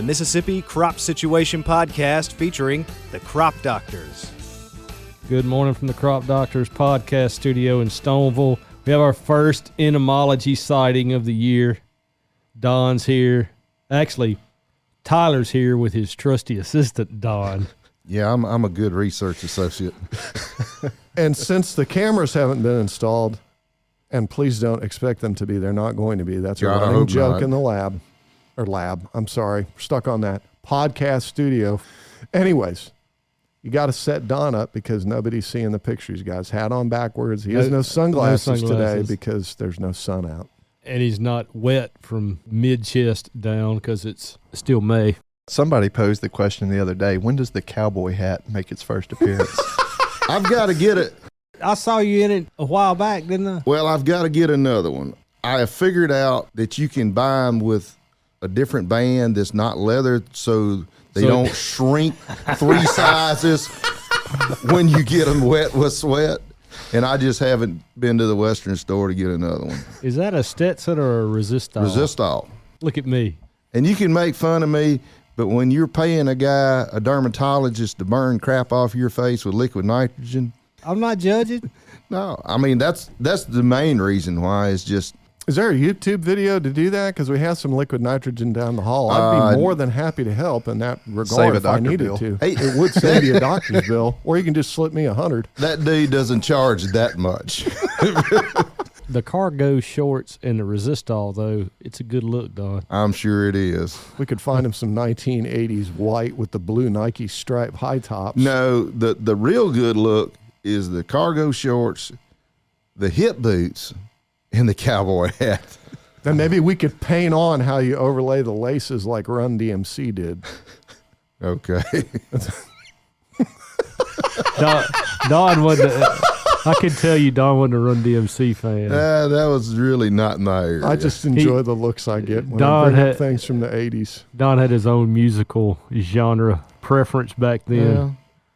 the Mississippi Crop Situation Podcast featuring the Crop Doctors. Good morning from the Crop Doctors podcast studio in Stoneville. We have our first entomology sighting of the year. Don's here. Actually, Tyler's here with his trusty assistant, Don. Yeah, I'm a good research associate. And since the cameras haven't been installed, and please don't expect them to be, they're not going to be. That's a running joke in the lab. I'm sorry. We're stuck on that. Podcast studio. Anyways, you got to set Don up because nobody's seeing the pictures. He's got his hat on backwards. He has no sunglasses today because there's no sun out. And he's not wet from mid-chest down because it's still May. Somebody posed the question the other day, when does the cowboy hat make its first appearance? I've got to get it. I saw you in it a while back, didn't I? Well, I've got to get another one. I have figured out that you can buy them with a different band that's not leather so they don't shrink 3 sizes when you get them wet with sweat. And I just haven't been to the Western store to get another one. Is that a Stetson or a Resistol? Resistol. Look at me. And you can make fun of me, but when you're paying a guy, a dermatologist, to burn crap off your face with liquid nitrogen. I'm not judging. No, I mean, that's the main reason why. It's just. Is there a YouTube video to do that? Because we have some liquid nitrogen down the hall. I'd be more than happy to help in that regard if I needed to. Hey, it would save you a doctor's bill, or you can just slip me $100. That dude doesn't charge that much. The cargo shorts and the Resistol, though, it's a good look, Don. I'm sure it is. We could find him some 1980s white with the blue Nike stripe high tops. No, the real good look is the cargo shorts, the hip boots, and the cowboy hat. Then maybe we could paint on how you overlay the laces like Run DMC did. Okay. Don wasn't. I can tell you, Don wasn't a Run DMC fan. That was really not my area. I just enjoy the looks I get when I bring up things from the 80s. Don had his own musical genre preference back then. Yeah.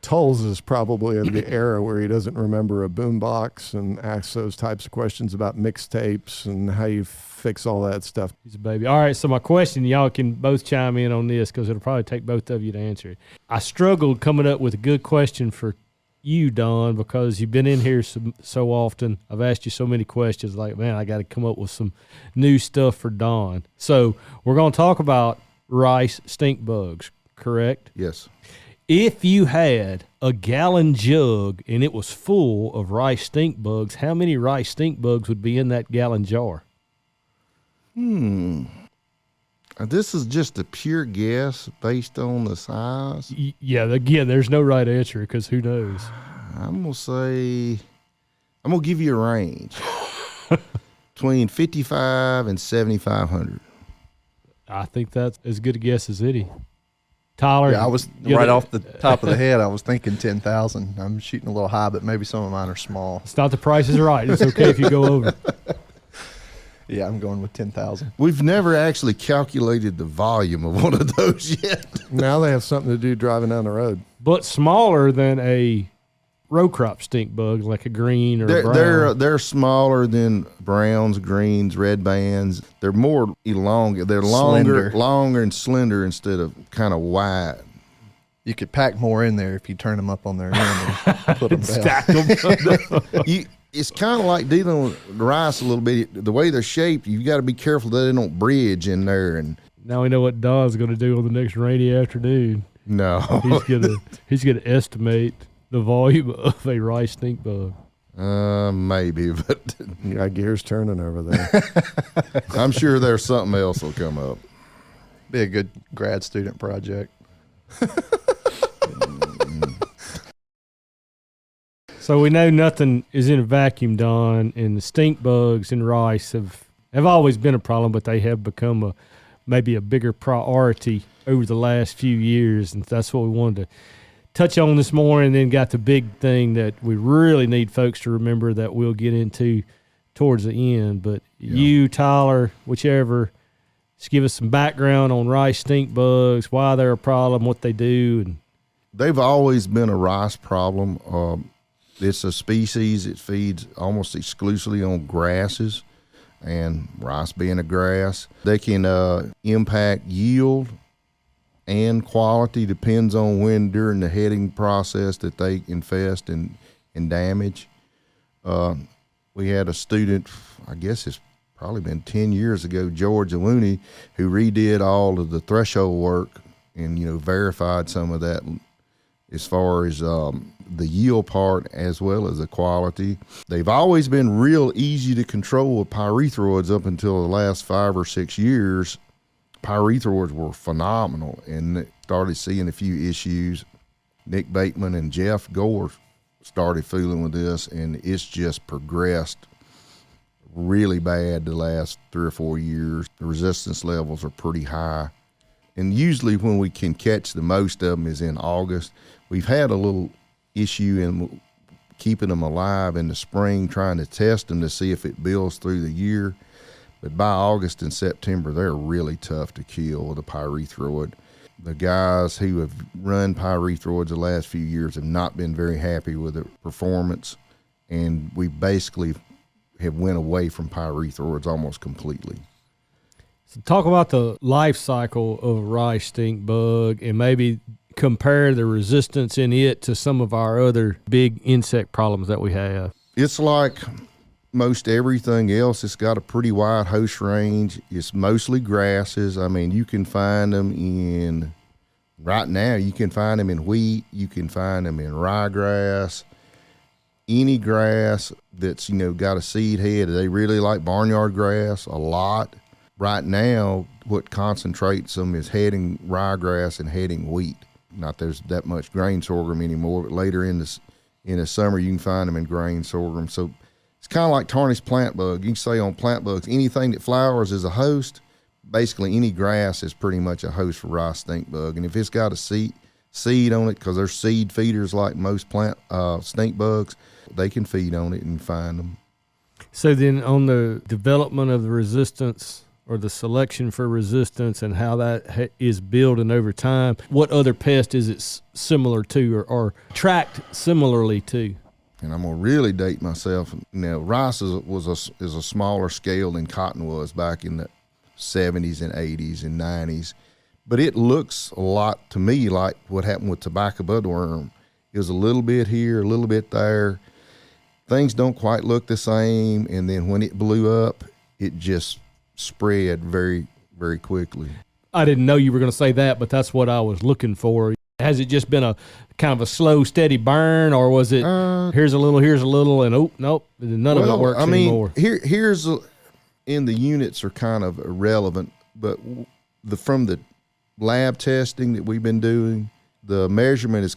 Tulls is probably of the era where he doesn't remember a boombox and asks those types of questions about mixtapes and how you fix all that stuff. He's a baby. All right, so my question, y'all can both chime in on this because it'll probably take both of you to answer it. I struggled coming up with a good question for you, Don, because you've been in here so often. I've asked you so many questions, like, man, I got to come up with some new stuff for Don. So we're going to talk about rice stink bugs, correct? Yes. If you had a gallon jug and it was full of rice stink bugs, how many rice stink bugs would be in that gallon jar? This is just a pure guess based on the size. Yeah, again, there's no right answer because who knows? I'm going to give you a range. Between 5,500 and 7,500. I think that's as good a guess as any. Tyler? Yeah, I was off the top of the head. I was thinking 10,000. I'm shooting a little high, but maybe some of mine are small. It's not the price is right. It's okay if you go over. Yeah, I'm going with 10,000. We've never actually calculated the volume of one of those yet. Now they have something to do driving down the road. But smaller than a row crop stink bug, like a green or a brown. They're smaller than browns, greens, red bands. They're more elongated. They're longer and slender instead of kind of wide. You could pack more in there if you turn them up on their end and put them down. Stack them. It's kind of like dealing with rice a little bit. The way they're shaped, you got to be careful that they don't bridge in there. And now we know what Don's going to do on the next rainy afternoon. No, he's gonna estimate the volume of a rice stink bug. Maybe, but you got gears turning over there. I'm sure there's something else will come up. Be a good grad student project. So we know nothing is in a vacuum, Don, and the stink bugs in rice have always been a problem, but they have become maybe a bigger priority over the last few years, and that's what we wanted to touch on this morning. And then got the big thing that we really need folks to remember that we'll get into towards the end. But you, Tyler, whichever, just give us some background on rice stink bugs, why they're a problem, what they do. And they've always been a rice problem. It's a species that feeds almost exclusively on grasses, and rice being a grass, they can impact yield and quality, depends on when during the heading process that they infest and damage. We had a student, I guess it's probably been 10 years ago, George Looney, who redid all of the threshold work and, verified some of that as far as the yield part as well as the quality. They've always been real easy to control with pyrethroids up until the last 5 or 6 years. Pyrethroids were phenomenal, and started seeing a few issues. Nick Bateman and Jeff Gore started fooling with this, and it's just progressed really bad the last 3 or 4 years. The resistance levels are pretty high, and usually when we can catch the most of them is in August. We've had a little issue in keeping them alive in the spring, trying to test them to see if it builds through the year. But by August and September, they're really tough to kill with a pyrethroid. The guys who have run pyrethroids the last few years have not been very happy with the performance, and we basically have went away from pyrethroids almost completely. So talk about the life cycle of a rice stink bug and maybe compare the resistance in it to some of our other big insect problems that we have. It's like most everything else. It's got a pretty wide host range. It's mostly grasses. I mean, you can find them right now, you can find them in wheat, you can find them in ryegrass, any grass that's, got a seed head. They really like barnyard grass a lot. Right now, what concentrates them is heading ryegrass and heading wheat. Not there's that much grain sorghum anymore, but later in the summer, you can find them in grain sorghum. So it's kind of like tarnished plant bug. You can say on plant bugs, anything that flowers is a host. Basically, any grass is pretty much a host for rice stink bug. And if it's got a seed on it, because they're seed feeders like most plant stink bugs, they can feed on it and find them. So then on the development of the resistance or the selection for resistance and how that is building over time, what other pest is it similar to or tracked similarly to? And I'm going to really date myself. Rice is a smaller scale than cotton was back in the 70s and 80s and 90s. But it looks a lot to me like what happened with tobacco budworm. It was a little bit here, a little bit there. Things don't quite look the same. And then when it blew up, it just spread very, very quickly. I didn't know you were going to say that, but that's what I was looking for. Has it just been a kind of a slow, steady burn, or was it here's a little, and oh, nope, none of it works anymore? Here's in the units are kind of irrelevant, but from the lab testing that we've been doing, the measurement is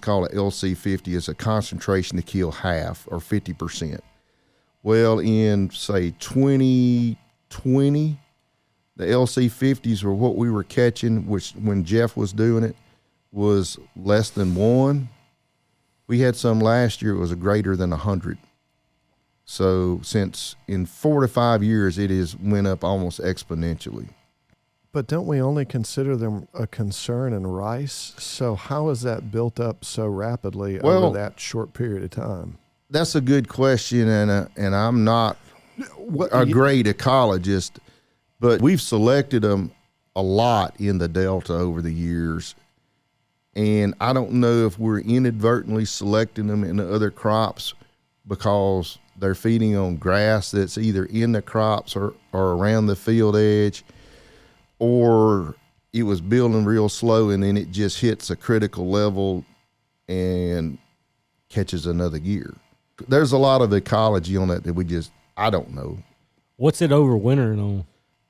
called a LC50. It's a concentration to kill half or 50%. Well, in say 2020, the LC50s were what we were catching, which when Jeff was doing it, was less than 1. We had some last year, it was a greater than 100. So since in 4 to 5 years, it has went up almost exponentially. But don't we only consider them a concern in rice? So how is that built up so rapidly over that short period of time? That's a good question, and I'm not a great ecologist, but we've selected them a lot in the Delta over the years. And I don't know if we're inadvertently selecting them in the other crops because they're feeding on grass that's either in the crops or around the field edge, or it was building real slow and then it just hits a critical level and catches another gear. There's a lot of ecology on that I don't know. What's it overwintering on?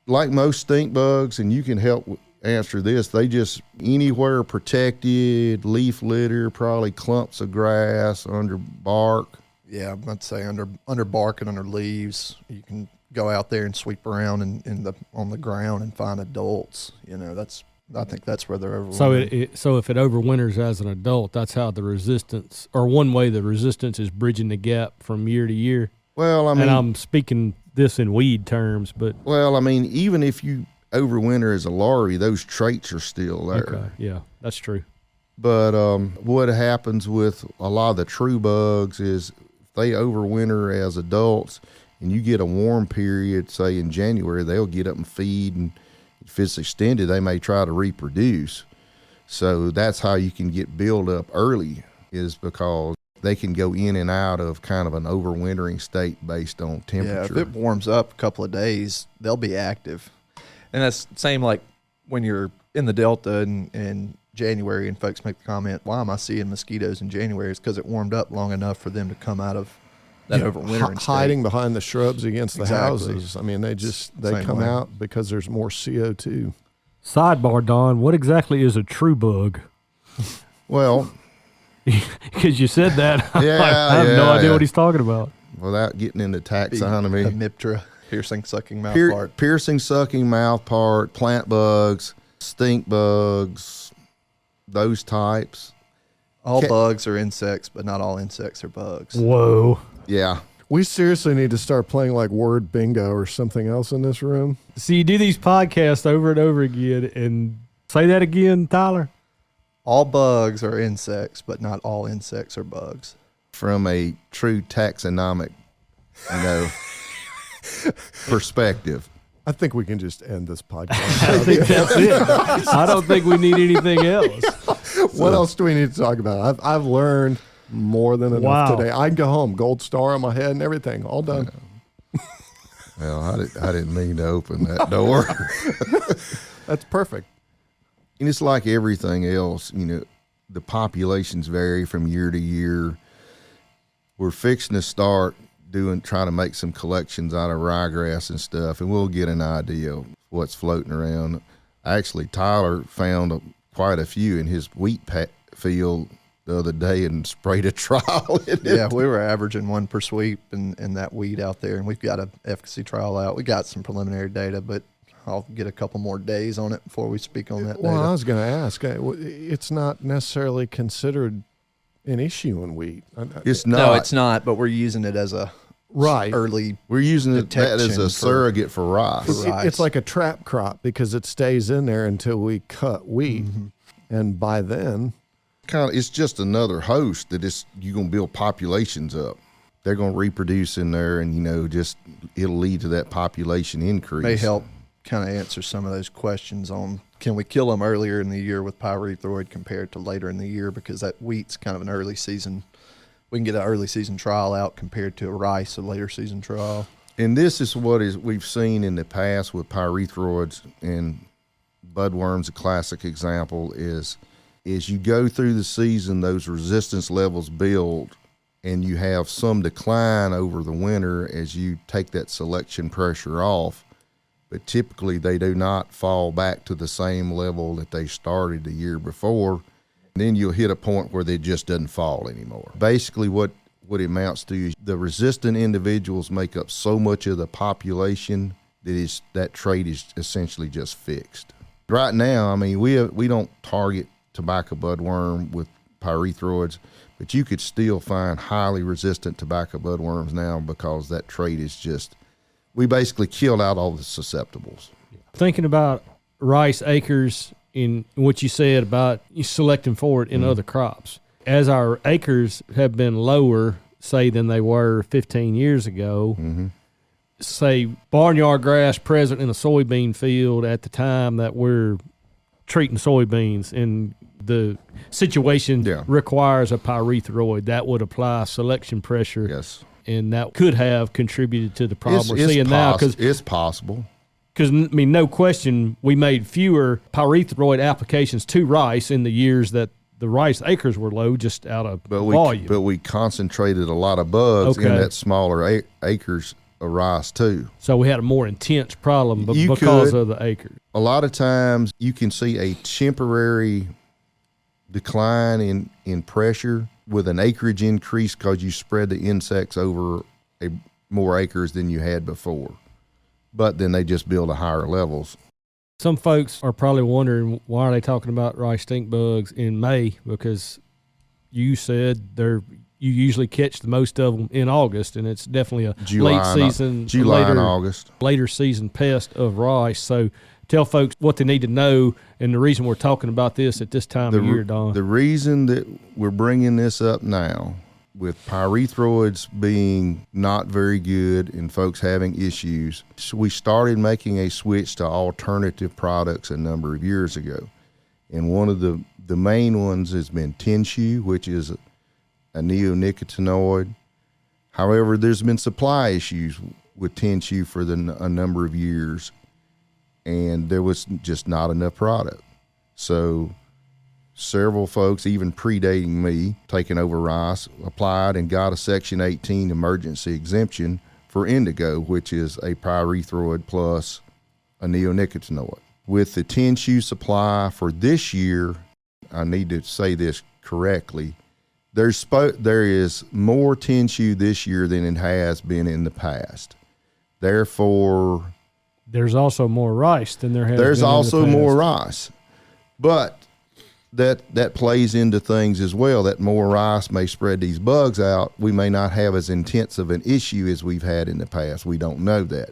Like most stink bugs, and you can help answer this, they just anywhere protected, leaf litter, probably clumps of grass under bark. Yeah, I'd say under bark and under leaves. You can go out there and sweep around on the ground and find adults. I think that's where they're overwintering. So if it overwinters as an adult, that's how the resistance, or one way the resistance is bridging the gap from year to year. Well, I mean, and I'm speaking this in weed terms, but even if you overwinter as a larvae, those traits are still there. Okay, yeah, that's true. But what happens with a lot of the true bugs is if they overwinter as adults and you get a warm period, say in January, they'll get up and feed and If it's extended, they may try to reproduce. So that's how you can get buildup early, is because they can go in and out of kind of an overwintering state based on temperature. Yeah, if it warms up a couple of days, they'll be active. And that's the same like when you're in the Delta in January and folks make the comment, why am I seeing mosquitoes in January? It's because it warmed up long enough for them to come out of that overwintering state. Hiding behind the shrubs against the Exactly. houses. I mean, they Same come way. out because there's more CO2. Sidebar, Don, what exactly is a true bug? Well, Because you said that. Yeah, I have no idea what he's talking about. without getting into The taxonomy, Hemiptera, piercing sucking mouth part. piercing, sucking mouth part, plant bugs, stink bugs, those types. All bugs are insects, but not all insects are bugs. Whoa. Yeah. We seriously need to start playing like word bingo or something else in this room. So you do these podcasts over and over again, and say that again, Tyler. All bugs are insects, but not all insects are bugs. From a true taxonomic, perspective. I think we can just end this I podcast. think that's it. I don't think we need anything else. What else do we need to talk about? I've learned more than enough Wow. today. I can go home, gold star on my head and everything, all done. Well, I didn't mean to open that door. That's perfect. And it's like everything else, the populations vary from year to year. We're fixing to start trying to make some collections out of ryegrass and stuff, and we'll get an idea of what's floating around. Actually, Tyler found quite a few in his wheat field the other day and sprayed a trial in it. Yeah, we were averaging one per sweep in that weed out there, and we've got an efficacy trial out. We got some preliminary data, but I'll get a couple more days on it before we speak on that Well, data. I was going to ask. It's not necessarily considered an issue in wheat. It's not. No, it's not, but we're using it as a Right. early. We're using that as detection a for- surrogate for rice. Right. It's like a trap crop because it stays in there until we cut wheat. And by then, It's just another host that you're going to build populations up. They're going to reproduce in there, and it'll lead to that population increase. May help kind of answer some of those questions on can we kill them earlier in the year with pyrethroid compared to later in the year, because that wheat's kind of an early season. We can get an early season trial out compared to a rice, a later season trial. And this is we've seen in the past with pyrethroids, and budworm's a classic example. Is you go through the season, those resistance levels build, and you have some decline over the winter as you take that selection pressure off. But typically they do not fall back to the same level that they started the year before. And then you'll hit a point where they just doesn't fall anymore. Basically what it amounts to is the resistant individuals make up so much of the population that trait is essentially just fixed. Right now, we don't target tobacco budworm with pyrethroids, but you could still find highly resistant tobacco budworms now because that trait is we basically killed out all the susceptibles. Thinking about rice acres in what you said about you selecting for it in other crops. As our acres have been lower, say, than they were 15 years ago, say barnyard grass present in a soybean field at the time that we're treating soybeans, and the situation requires a pyrethroid, that would apply selection pressure. Yes. And that could have contributed to the problem we're seeing now. Because it's possible. Because, no question, we made fewer pyrethroid applications to rice in the years that the rice acres were low, just out of volume. But we concentrated a lot of bugs in that smaller acres of rice too. So we had a more intense problem because of the acres. A lot of times you can see a temporary decline in pressure with an acreage increase because you spread the insects over more acres than you had before. But then they just build to higher levels. Some folks are probably wondering, why are they talking about rice stink bugs in May? Because you said you usually catch the most of them in August, and it's definitely a July and August. Later season pest of rice. So tell folks what they need to know and the reason we're talking about this at this time of year, Don. The reason that we're bringing this up now with pyrethroids being not very good and folks having issues, so we started making a switch to alternative products a number of years ago. And one of the main ones has been Tenchu, which is a neonicotinoid. However, there's been supply issues with Tenchu for a number of years, and there was just not enough product. So several folks, even predating me, taking over rice, applied and got a Section 18 emergency exemption for Indigo, which is a pyrethroid plus a neonicotinoid. With the Tenchu supply for this year, I need to say this correctly, there is more Tenchu this year than it has been in the past. Therefore, there's also more rice than there has been in the past. There's also more rice. But that plays into things as well, that more rice may spread these bugs out. We may not have as intense of an issue as we've had in the past. We don't know that.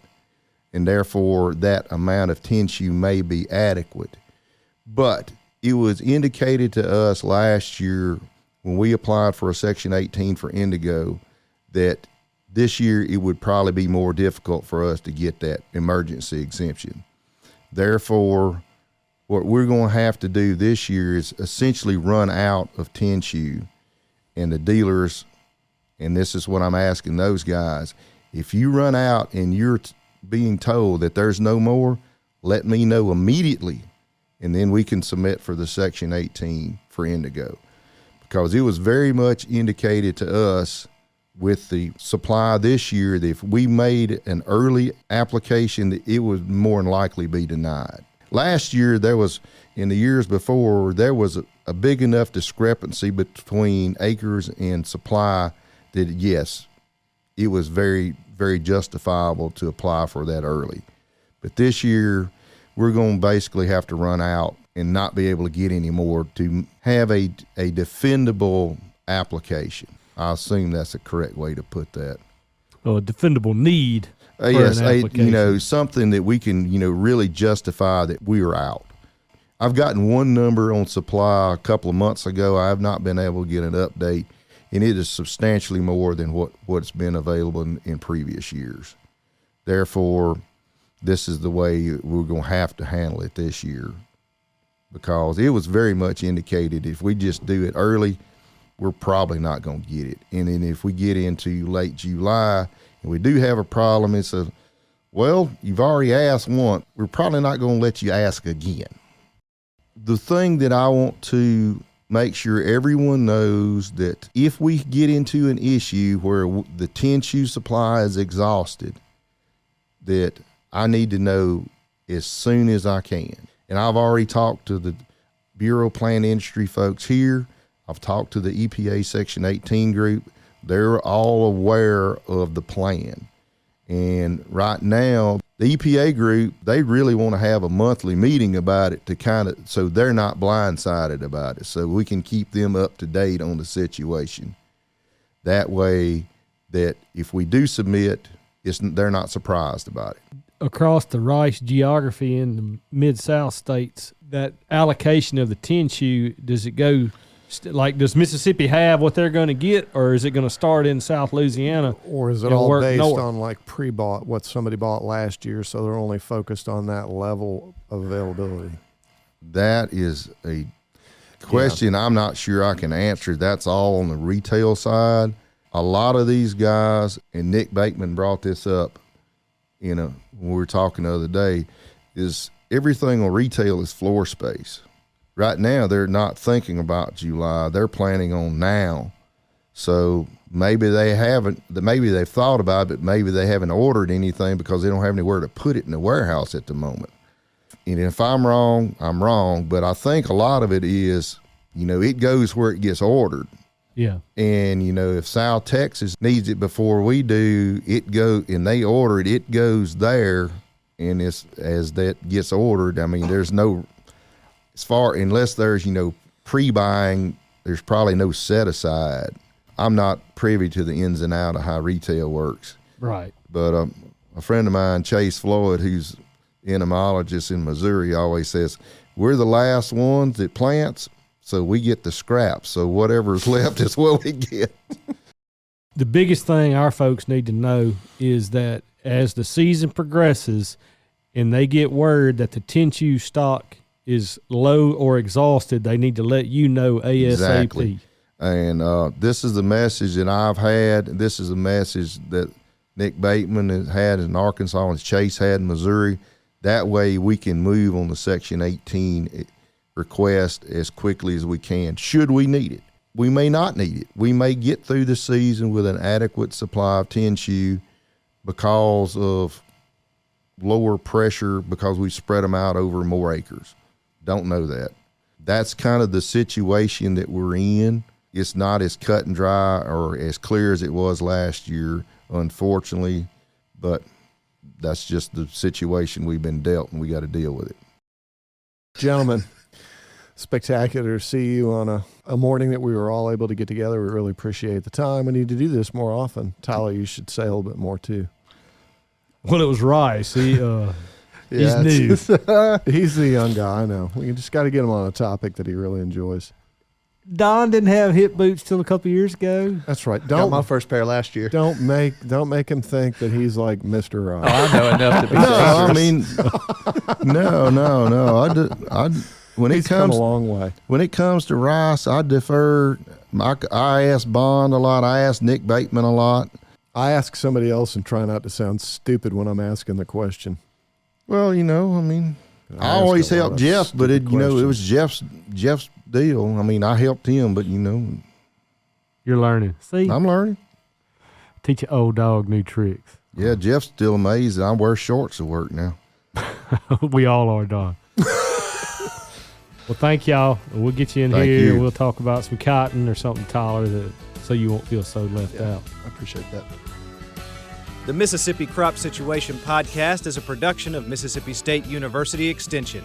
And therefore, that amount of Tenchu may be adequate. But it was indicated to us last year when we applied for a Section 18 for Indigo that this year it would probably be more difficult for us to get that emergency exemption. Therefore, what we're going to have to do this year is essentially run out of Tenchu, and the dealers, and this is what I'm asking those guys, if you run out and you're being told that there's no more, let me know immediately, and then we can submit for the Section 18 for Indigo. Because it was very much indicated to us with the supply this year that if we made an early application, that it would more than likely be denied. Last year, in the years before, there was a big enough discrepancy between acres and supply that, yes, it was very, very justifiable to apply for that early. But this year, we're going to basically have to run out and not be able to get any more to have a defendable application. I assume that's the correct way to put that. Oh, a defendable need. Yes, something that we can, really justify that we are out. I've gotten one number on supply a couple of months ago. I have not been able to get an update, and it is substantially more than what's been available in previous years. Therefore, this is the way we're going to have to handle it this year, because it was very much indicated if we just do it early, we're probably not going to get it. And then if we get into late July and we do have a problem, it's you've already asked once, we're probably not going to let you ask again. The thing that I want to make sure everyone knows that if we get into an issue where the Tenchu supply is exhausted, that I need to know as soon as I can. And I've already talked to the Bureau of Plant Industry folks here. I've talked to the EPA Section 18 group. They're all aware of the plan. And right now, the EPA group, they really want to have a monthly meeting about it so they're not blindsided about it, so we can keep them up to date on the situation. That way that if we do submit, they're not surprised about it. Across the rice geography in the Mid-South states, that allocation of the Tenchu, does it go does Mississippi have what they're going to get, or is it going to start in South Louisiana? Or is it all based on pre-bought, what somebody bought last year, so they're only focused on that level of availability? That is a question I'm not sure I can answer. That's all on the retail side. A lot of these guys, and Nick Bateman brought this up, when we were talking the other day, is everything on retail is floor space. Right now, they're not thinking about July. They're planning on now. So maybe they haven't, maybe they've thought about it, but maybe they haven't ordered anything because they don't have anywhere to put it in the warehouse at the moment. And if I'm wrong, I'm wrong. But I think a lot of it is, it goes where it gets ordered. Yeah. And, if South Texas needs it before we do, and they order it, it goes there. And as that gets ordered, there's no, unless there's, pre-buying, there's probably no set aside. I'm not privy to the ins and out of how retail works. Right. But a friend of mine, Chase Floyd, who's entomologist in Missouri, always says, we're the last ones that plants, so we get the scraps. So whatever's left is what we get. The biggest thing our folks need to know is that as the season progresses and they get word that the Tenchu stock is low or exhausted, they need to let you know ASAP. Exactly. And this is the message that I've had. This is the message that Nick Bateman has had in Arkansas and Chase had in Missouri. That way we can move on the Section 18 request as quickly as we can, should we need it. We may not need it. We may get through the season with an adequate supply of Tenchu because of lower pressure, because we spread them out over more acres. Don't know that. That's kind of the situation that we're in. It's not as cut and dry or as clear as it was last year, unfortunately, but that's just the situation we've been dealt, and we got to deal with it. Gentlemen, spectacular to see you on a morning that we were all able to get together. We really appreciate the time. We need to do this more often. Tyler, you should say a little bit more too. Well, it was Rice. He's new. He's the young guy, I know. We just got to get him on a topic that he really enjoys. Don didn't have hip boots till a couple years ago. That's right. Got my first pair last year. Don't make him think that he's like Mr. Rock. Oh, I know enough to be No, dangerous. I mean, no. When He's it comes come a long way. When it comes to Rice, I defer. I ask Bond a lot. I ask Nick Bateman a lot. I ask somebody else and try not to sound stupid when I'm asking the question. Well, I mean, I always help Jeff, but it was Jeff's deal. I mean, I helped him, but You're learning. See? I'm learning. Teach your old dog new tricks. Yeah, Jeff's still amazed that I wear shorts to work now. We all are, Don. Well, thank y'all. We'll get you in Thank here. you. And we'll talk about some cotton or something, Tyler, so you won't feel so left out. I appreciate that. The Mississippi Crop Situation Podcast is a production of Mississippi State University Extension.